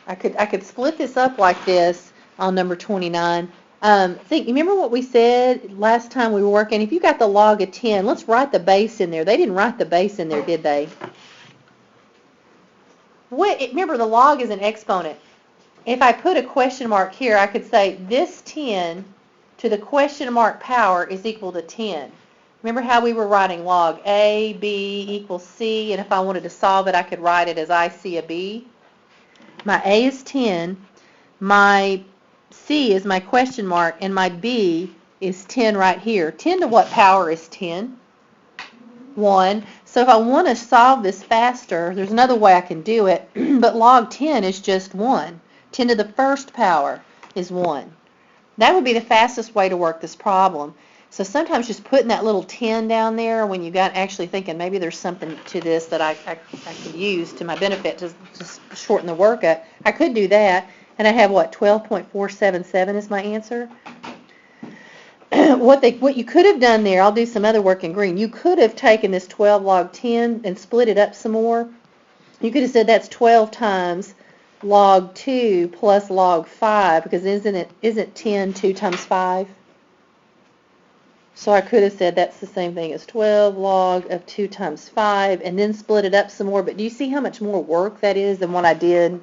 I could split this up like this on number 29. Remember what we said last time we were working? If you got the log of 10, let's write the base in there. They didn't write the base in there, did they? Remember, the log is an exponent. If I put a question mark here, I could say this 10 to the question mark power is equal to 10. Remember how we were writing log A, B equals C, and if I wanted to solve it, I could write it as I C a B? My A is 10, my C is my question mark, and my B is 10 right here. 10 to what power is 10? 1. So if I want to solve this faster, there's another way I can do it, but log 10 is just 1. 10 to the first power is 1. That would be the fastest way to work this problem. So sometimes just putting that little 10 down there when you got actually thinking maybe there's something to this that I could use to my benefit to just shorten the workup, I could do that. And I have, what, 12.477 is my answer? What you could have done there, I'll do some other work in green. You could have taken this 12 log 10 and split it up some more. You could have said that's 12 times log 2 plus log 5, because isn't 10 2 times 5? So I could have said that's the same thing as 12 log of 2 times 5, and then split it up some more. But do you see how much more work that is than what I did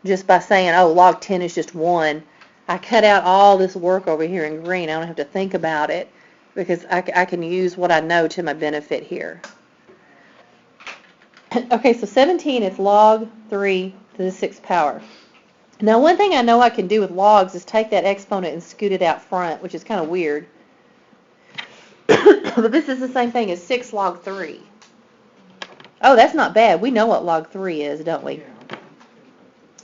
just by saying, oh, log 10 is just 1? I cut out all this work over here in green. I don't have to think about it because I can use what I know to my benefit here. Okay, so 17 is log 3 to the 6th power. Now, one thing I know I can do with logs is take that exponent and scoot it out front, which is kind of weird. But this is the same thing as 6 log 3. Oh, that's not bad. We know what log 3 is, don't we?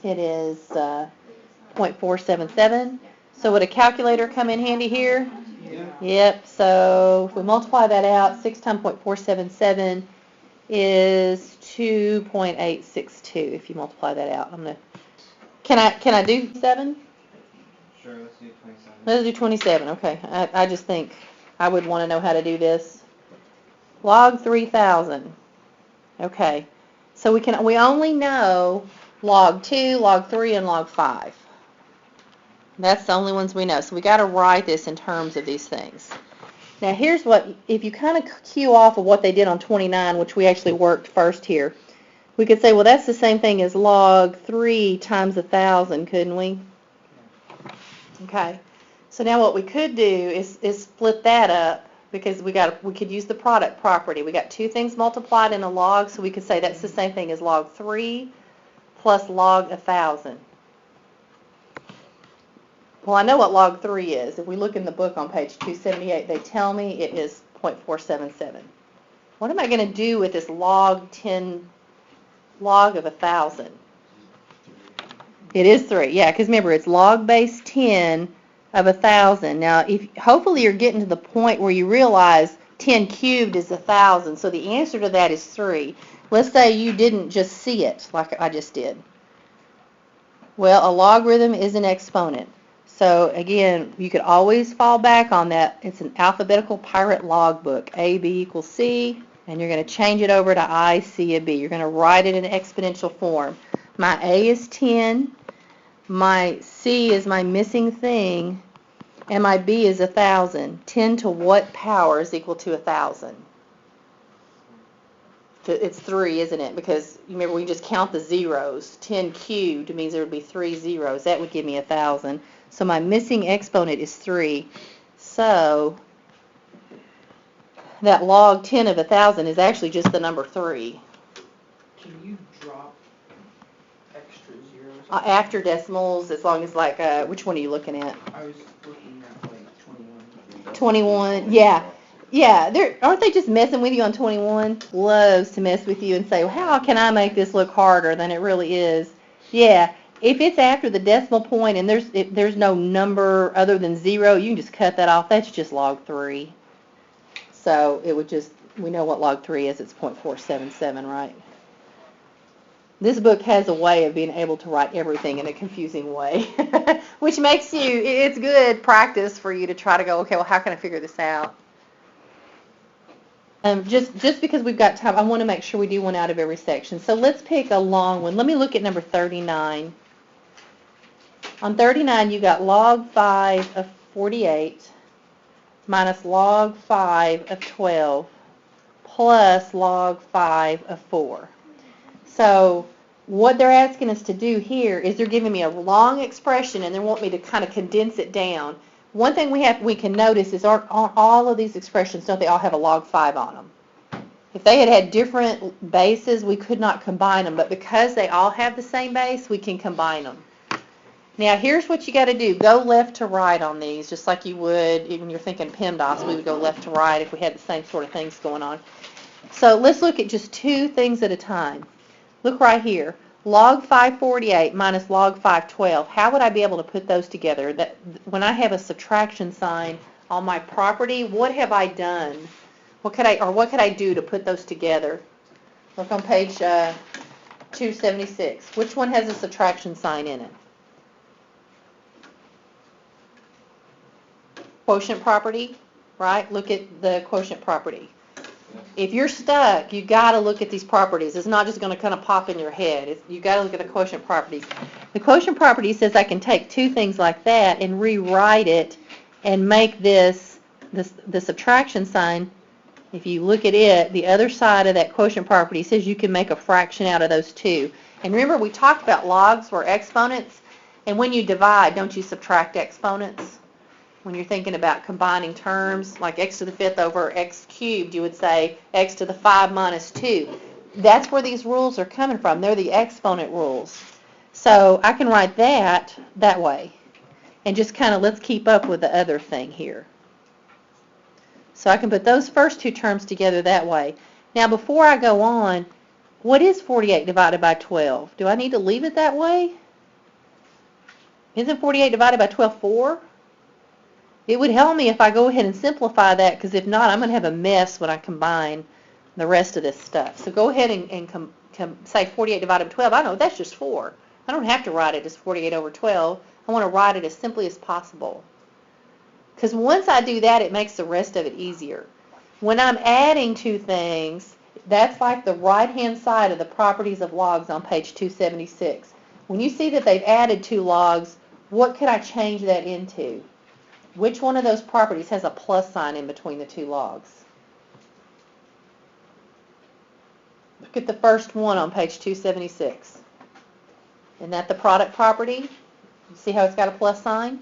It is 0.477. So would a calculator come in handy here? Yeah. Yep. So if we multiply that out, 6 times 0.477 is 2.862. If you multiply that out, Can I do 7? Sure, let's do 27. Let's do 27. Okay. I just think I would want to know how to do this. Log 3,000. Okay. So we only know log 2, log 3, and log 5. That's the only ones we know. So we got to write this in terms of these things. Now here's what, if you kind of cue off of what they did on 29, which we actually worked first here, we could say, well, that's the same thing as log 3 times 1,000, couldn't we? Okay. So now what we could do is split that up, because we could use the product property. We got two things multiplied in a log, so we could say that's the same thing as log 3 plus log 1,000. Well, I know what log 3 is. If we look in the book on page 278, they tell me it is 0.477. What am I going to do with this log of 1,000? It is 3, yeah, because remember, it's log base 10 of 1,000. Now, hopefully you're getting to the point where you realize 10 cubed is 1,000, so the answer to that is 3. Let's say you didn't just see it like I just did. Well, a logarithm is an exponent. So again, you could always fall back on that. It's an alphabetical pirate logbook. A, B equals C, and you're going to change it over to I, C, a B. You're going to write it in exponential form. My A is 10, my C is my missing thing, and my B is 1,000. 10 to what power is equal to 1,000? It's 3, isn't it? Because you remember we just count the zeros. 10 cubed means there would be 3 zeros. That would give me 1,000. So my missing exponent is 3. So that log 10 of 1,000 is actually just the number 3. Can you drop extra zeros? After decimals, as long as which one are you looking at? I was looking at 21. 21, yeah. Yeah, aren't they just messing with you on 21? Loves to mess with you and say, well, how can I make this look harder than it really is? Yeah, if it's after the decimal point and there's no number other than 0, you can just cut that off. That's just log 3. So it would just, we know what log 3 is. It's 0.477, right? This book has a way of being able to write everything in a confusing way, which makes it's good practice for you to try to go, okay, well, how can I figure this out? Just because we've got time, I want to make sure we do one out of every section. So let's pick a long one. Let me look at number 39. On 39, you got log 5 of 48 minus log 5 of 12 plus log 5 of 4. So what they're asking us to do here is they're giving me a long expression and they want me to kind of condense it down. One thing we can notice is on all of these expressions, don't they all have a log 5 on them? If they had had different bases, we could not combine them, but because they all have the same base, we can combine them. Now, here's what you got to do. Go left to right on these, just like you would when you're thinking PEMDAS. We would go left to right if we had the same sort of things going on. So let's look at just two things at a time. Look right here. Log 548 minus log 512. How would I be able to put those together? That when I have a subtraction sign on my property, what have I done? What could I do to put those together? Look on page 276. Which one has a subtraction sign in it? Quotient property, right? Look at the quotient property. If you're stuck, you got to look at these properties. It's not just going to kind of pop in your head. You got to look at the quotient properties. The quotient property says I can take two things like that and rewrite it and make the subtraction sign. If you look at it, the other side of that quotient property says you can make a fraction out of those two. And remember, we talked about logs were exponents, and when you divide, don't you subtract exponents? When you're thinking about combining terms, like x to the 5th over x cubed, you would say x to the 5 minus 2. That's where these rules are coming from. They're the exponent rules. So I can write that way. And just kind of let's keep up with the other thing here. So I can put those first two terms together that way. Now before I go on, what is 48 divided by 12? Do I need to leave it that way? Isn't 48 divided by 12 4? It would help me if I go ahead and simplify that, because if not, I'm going to have a mess when I combine the rest of this stuff. So go ahead and say 48 divided by 12. I know that's just 4. I don't have to write it as 48 over 12. I want to write it as simply as possible. Because once I do that, it makes the rest of it easier. When I'm adding two things, that's like the right-hand side of the properties of logs on page 276. When you see that they've added two logs, what could I change that into? Which one of those properties has a plus sign in between the two logs? Look at the first one on page 276. Isn't that the product property? See how it's got a plus sign?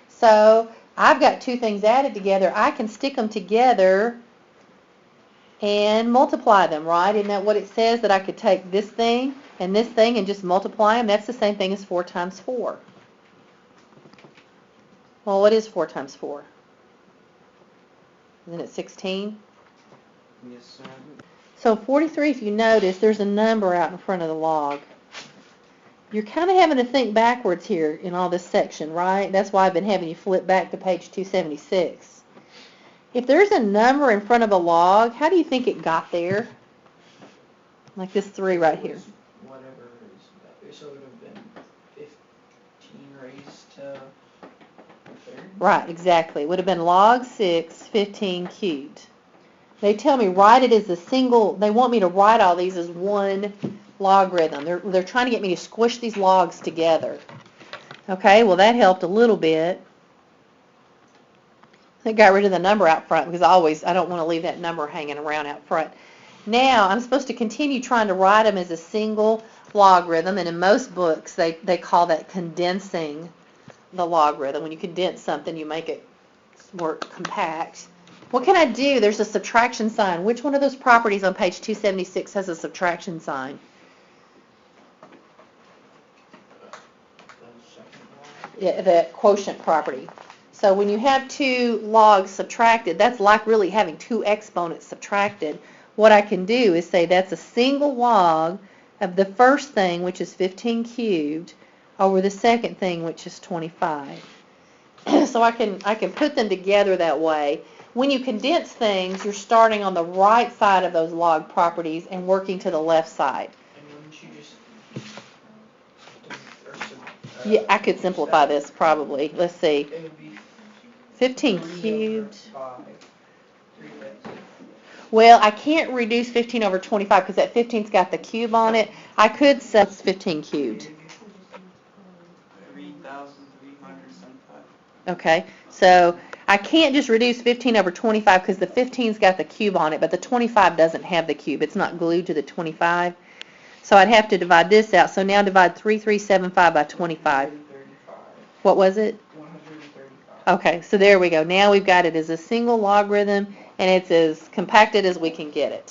So I've got two things added together. I can stick them together and multiply them, right? Isn't that what it says, that I could take this thing and just multiply them? That's the same thing as 4 times 4. Well, what is 4 times 4? Isn't it 16? Yes, sir. So 43, if you notice, there's a number out in front of the log. You're kind of having to think backwards here in all this section, right? That's why I've been having you flip back to page 276. If there's a number in front of a log, how do you think it got there? Like this 3 right here. Whatever is, so it would have been 15 raised to the 3rd? Right, exactly. It would have been log 6, 15 cubed. They tell me write it as a single, they want me to write all these as one logarithm. They're trying to get me to squish these logs together. Okay, well that helped a little bit. I got rid of the number out front because I don't want to leave that number hanging around out front. Now I'm supposed to continue trying to write them as a single logarithm, and in most books they call that condensing the logarithm. When you condense something, you make it more compact. What can I do? There's a subtraction sign. Which one of those properties on page 276 has a subtraction sign? Yeah, the quotient property. So when you have two logs subtracted, that's like really having two exponents subtracted. What I can do is say that's a single log of the first thing, which is 15 cubed, over the second thing, which is 25. So I can put them together that way. When you condense things, you're starting on the right side of those log properties and working to the left side. And wouldn't you just... Yeah, I could simplify this probably. Let's see. It would be 15 3 cubed. over 5. 3 fifths. Well, I can't reduce 15 over 25 because that 15's got the cube on it. I could say it's 15 cubed. 3,375. Okay, so I can't just reduce 15 over 25 because the 15's got the cube on it, but the 25 doesn't have the cube. It's not glued to the 25. So I'd have to divide this out. So now divide 3375 by 25. 135. What was it? 135. Okay, so there we go. Now we've got it as a single logarithm, and it's as compacted as we can get it.